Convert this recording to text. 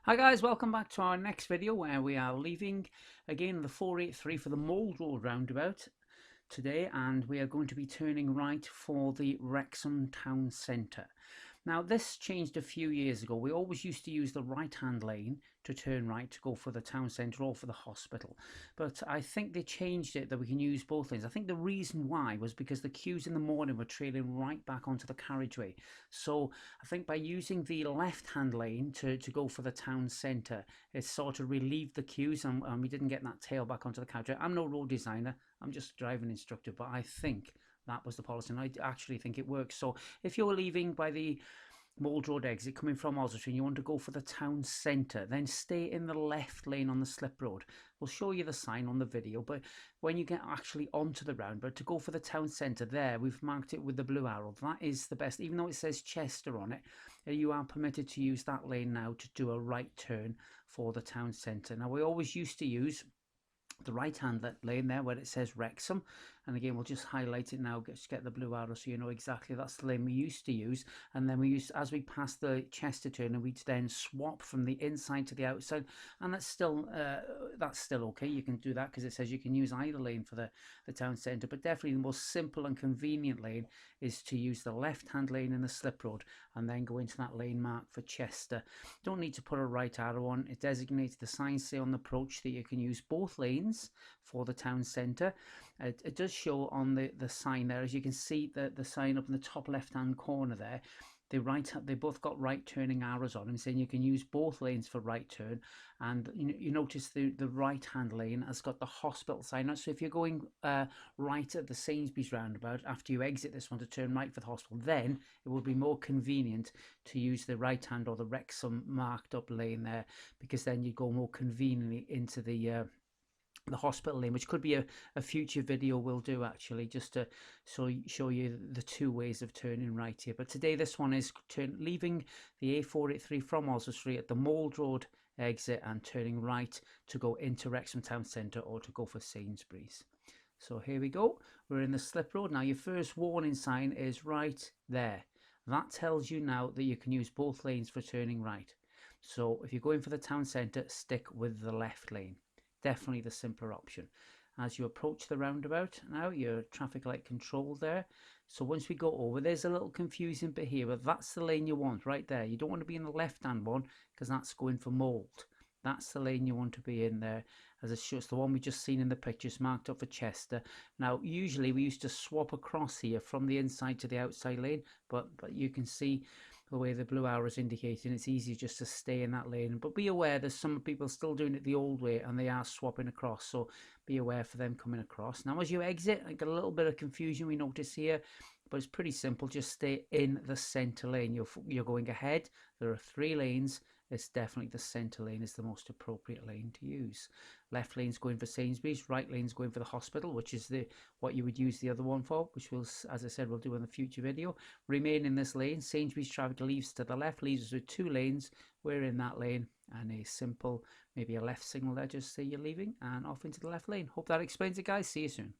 Hi guys, welcome back to our next video where we are leaving again the 483 for the Mold Road roundabout today, and we are going to be turning right for the Wrexham town centre. Now this changed a few years ago. We always used to use the right hand lane to turn right to go for the town centre or for the hospital, but I think they changed it that we can use both lanes. I think the reason why was because the queues in the morning were trailing right back onto the carriageway. So I think by using the left hand lane to go for the town centre, it sort of relieved the queues, and we didn't get that tail back onto the carriageway. I'm no road designer, I'm just a driving instructor, but I think that was the policy, and I actually think it works. So if you're leaving by the Mold Road exit coming from Oswestry and you want to go for the town centre, then stay in the left lane on the slip road. We'll show you the sign on the video, but when you get actually onto the roundabout to go for the town centre, there we've marked it with the blue arrow. That is the best. Even though it says Chester on it, you are permitted to use that lane now to do a right turn for the town centre. Now we always used to use the right hand lane there where it says Wrexham, and again we'll just highlight it now, just get the blue arrow so you know exactly that's the lane we used to use. And then we used, as we pass the Chester turn, and we'd then swap from the inside to the outside, and that's still okay. You can do that because it says you can use either lane for the town centre, but definitely the most simple and convenient lane is to use the left hand lane in the slip road and then go into that lane marked for Chester. Don't need to put a right arrow on. It designates, the signs say on the approach that you can use both lanes for the town centre. It does show on the sign there, as you can see, the sign up in the top left hand corner there. They both got right turning arrows on them, saying you can use both lanes for right turn. And you notice the right hand lane has got the hospital sign on. So if you're going right at the Sainsbury's roundabout, after you exit this one to turn right for the hospital, then it will be more convenient to use the right hand or the Wrexham marked up lane there, because then you go more conveniently into the hospital lane, which could be a future video we'll do, actually, just to show you the two ways of turning right here. But today this one is leaving the A483 from Oswestry at the Mold Road exit and turning right to go into Wrexham town centre or to go for Sainsbury's. So here we go, we're in the slip road now. Your first warning sign is right there. That tells you now that you can use both lanes for turning right. So if you're going for the town centre, stick with the left lane. Definitely the simpler option. As you approach the roundabout now, your traffic light control there. So once we go over, there's a little confusing bit here, but that's the lane you want right there. You don't want to be in the left hand one because that's going for mold. That's the lane you want to be in there, as it shows the one we just seen in the pictures marked up for Chester. Now usually we used to swap across here from the inside to the outside lane, but you can see the way the blue arrow is indicating, it's easy just to stay in that lane. But be aware, there's some people still doing it the old way and they are swapping across, so be aware for them coming across. Now as you exit, I get a little bit of confusion we notice here, but it's pretty simple. Just stay in the center lane. You're going ahead. There are 3 lanes. It's definitely the center lane is the most appropriate lane to use. Left lane's going for Sainsbury's, right lane's going for the hospital, which is what you would use the other one for, which we'll, as I said, we'll do in the future video. Remain in this lane. Sainsbury's traffic leaves to the left, leaves us with 2 lanes. We're in that lane, and a simple, maybe a left signal there, just say you're leaving, and off into the left lane. Hope that explains it, guys. See you soon.